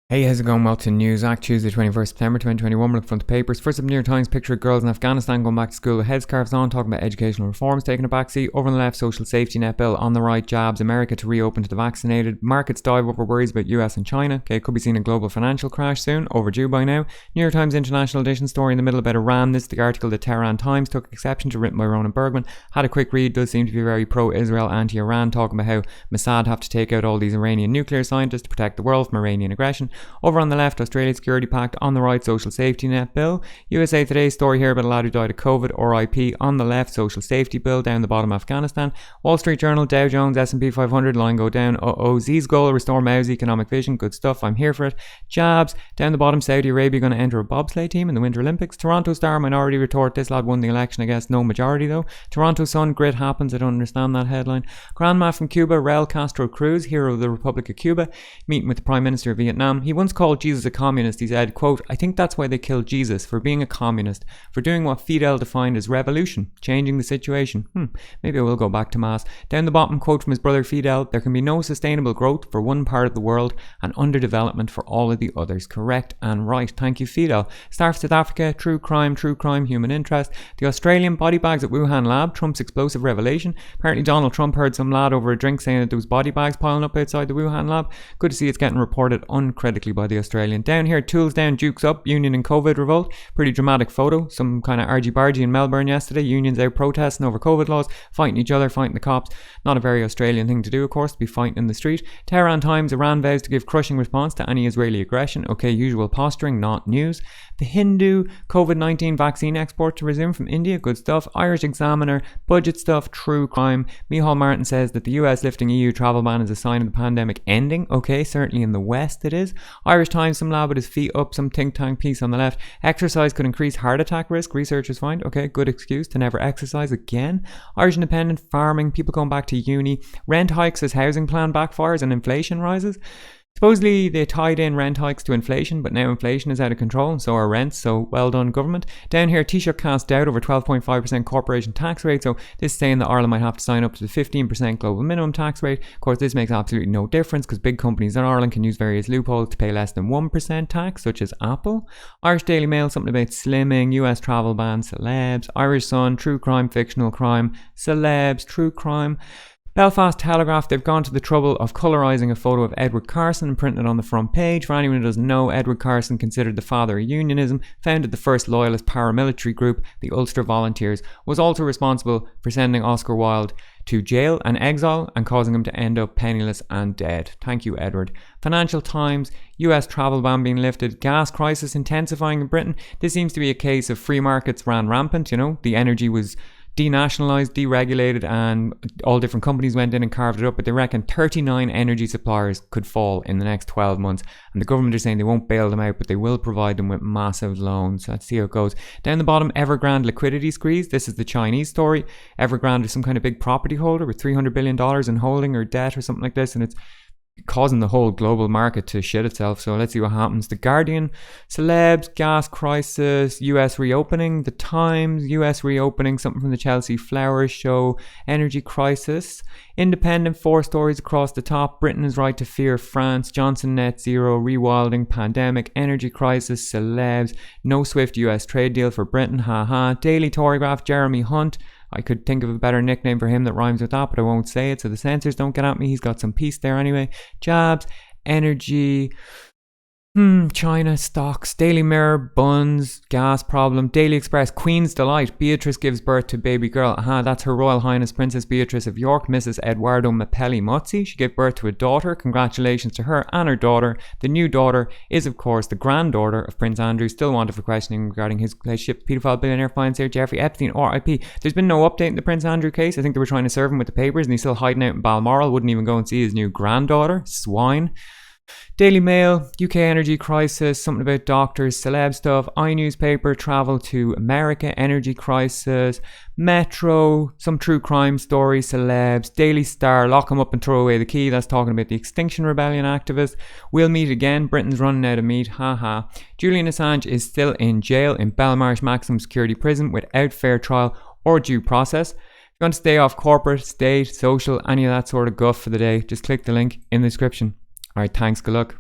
Hey, how's it going? Welcome to News Act Tuesday 21st September 2021. We're looking front the papers. First up, New York Times picture of girls in Afghanistan going back to school with headscarves on, talking about educational reforms taking a backseat. Over on the left, social safety net bill. On the right, jabs America to reopen to the vaccinated. Markets dive over worries about US and China. Okay, could be seeing a global financial crash soon, overdue by now. New York Times International Edition story in the middle about Iran. This is the article that Tehran Times took exception to, written by Ronan Bergman. Had a quick read, does seem to be very pro-Israel, anti-Iran, talking about how Mossad have to take out all these Iranian nuclear scientists to protect the world from Iranian aggression. Over on the left, Australian Security Pact. On the right, social safety net bill. USA Today story here about a lad who died of COVID, RIP. On the left, social safety bill. Down the bottom, Afghanistan. Wall Street Journal, Dow Jones, S&P 500, line go down. Z's goal, restore Mao's economic vision. Good stuff, I'm here for it. Jabs. Down the bottom, Saudi Arabia going to enter a bobsleigh team in the Winter Olympics. Toronto Star, minority retort. This lad won the election, I guess. No majority though. Toronto Sun, grit happens. I don't understand that headline. Grandma from Cuba, Raul Castro Cruz, hero of the Republic of Cuba, meeting with the Prime Minister of Vietnam. He once called Jesus a communist. He said, quote, "I think that's why they killed Jesus, for being a communist, for doing what Fidel defined as revolution, changing the situation. Maybe I will go back to mass." Down the bottom, quote from his brother Fidel, "There can be no sustainable growth for one part of the world and underdevelopment for all of the others." Correct and right. Thank you, Fidel. Star for South Africa, true crime, human interest. The Australian body bags at Wuhan lab, Trump's explosive revelation. Apparently Donald Trump heard some lad over a drink saying that there was body bags piling up outside the Wuhan lab. Good to see it's getting reported uncritically by the Australian. Down here, tools down, Dukes up, union and COVID revolt. Pretty dramatic photo. Some kind of argy-bargy in Melbourne yesterday. Unions out protesting over COVID laws, fighting each other, fighting the cops. Not a very Australian thing to do, of course, to be fighting in the street. Tehran Times, Iran vows to give crushing response to any Israeli aggression. Okay, usual posturing, not news. The Hindu, COVID-19 vaccine export to resume from India. Good stuff. Irish Examiner, budget stuff, true crime. Micheál Martin says that the US lifting EU travel ban is a sign of the pandemic ending. Okay, certainly in the West it is. Irish Times, some lad with his feet up, some think tank piece on the left. Exercise could increase heart attack risk, researchers find. Okay, good excuse to never exercise again. Irish Independent, farming, people going back to uni. Rent hikes as housing plan backfires and inflation rises. Supposedly they tied in rent hikes to inflation, but now inflation is out of control and so are rents, so well done government. Down here, Taoiseach cast doubt over 12.5% corporation tax rate, so this is saying that Ireland might have to sign up to the 15% global minimum tax rate. Of course, this makes absolutely no difference because big companies in Ireland can use various loopholes to pay less than 1% tax, such as Apple. Irish Daily Mail, something about slimming, US travel ban, celebs. Irish Sun, true crime, fictional crime, celebs, true crime. Belfast Telegraph, they've gone to the trouble of colourising a photo of Edward Carson and printing it on the front page. For anyone who doesn't know, Edward Carson, considered the father of unionism, founded the first loyalist paramilitary group, the Ulster Volunteers, was also responsible for sending Oscar Wilde to jail and exile and causing him to end up penniless and dead. Thank you, Edward. Financial Times, US travel ban being lifted, gas crisis intensifying in Britain. This seems to be a case of free markets ran rampant, the energy was denationalised, deregulated, and all different companies went in and carved it up, but they reckon 39 energy suppliers could fall in the next 12 months, and the government are saying they won't bail them out, but they will provide them with massive loans. Let's see how it goes. Down the bottom, Evergrande liquidity squeeze. This is the Chinese story. Evergrande is some kind of big property holder with $300 billion in holding or debt or something like this, and it's causing the whole global market to shit itself. So let's see what happens. The Guardian, celebs, gas crisis, US reopening. The Times, US reopening, something from the Chelsea Flowers show. Energy crisis. Independent, 4 stories across the top. Britain is right to fear France. Johnson net zero. Rewilding, pandemic, energy crisis, celebs. No swift US trade deal for Britain. Haha. Daily Telegraph, Jeremy Hunt. I could think of a better nickname for him that rhymes with that, but I won't say it so the censors don't get at me. He's got some peace there anyway. Jabs, energy, China, stocks, Daily Mirror, buns, gas problem, Daily Express, Queen's Delight, Beatrice gives birth to baby girl. That's Her Royal Highness Princess Beatrice of York, Mrs. Edoardo Mapelli Mozzi. She gave birth to a daughter. Congratulations to her and her daughter. The new daughter is, of course, the granddaughter of Prince Andrew, still wanted for questioning regarding his relationship with paedophile billionaire financier Jeffrey Epstein, RIP. There's been no update in the Prince Andrew case. I think they were trying to serve him with the papers and he's still hiding out in Balmoral, wouldn't even go and see his new granddaughter. Swine. Daily Mail, UK energy crisis, something about doctors, celeb stuff, iNewspaper, travel to America, energy crisis, Metro, some true crime story, celebs, Daily Star, lock him up and throw away the key, that's talking about the Extinction Rebellion activist. We'll meet again, Britain's running out of meat, haha. Julian Assange is still in jail in Belmarsh maximum security prison without fair trial or due process. If you want to stay off corporate, state, social, any of that sort of guff for the day, just click the link in the description. Alright, thanks, good luck.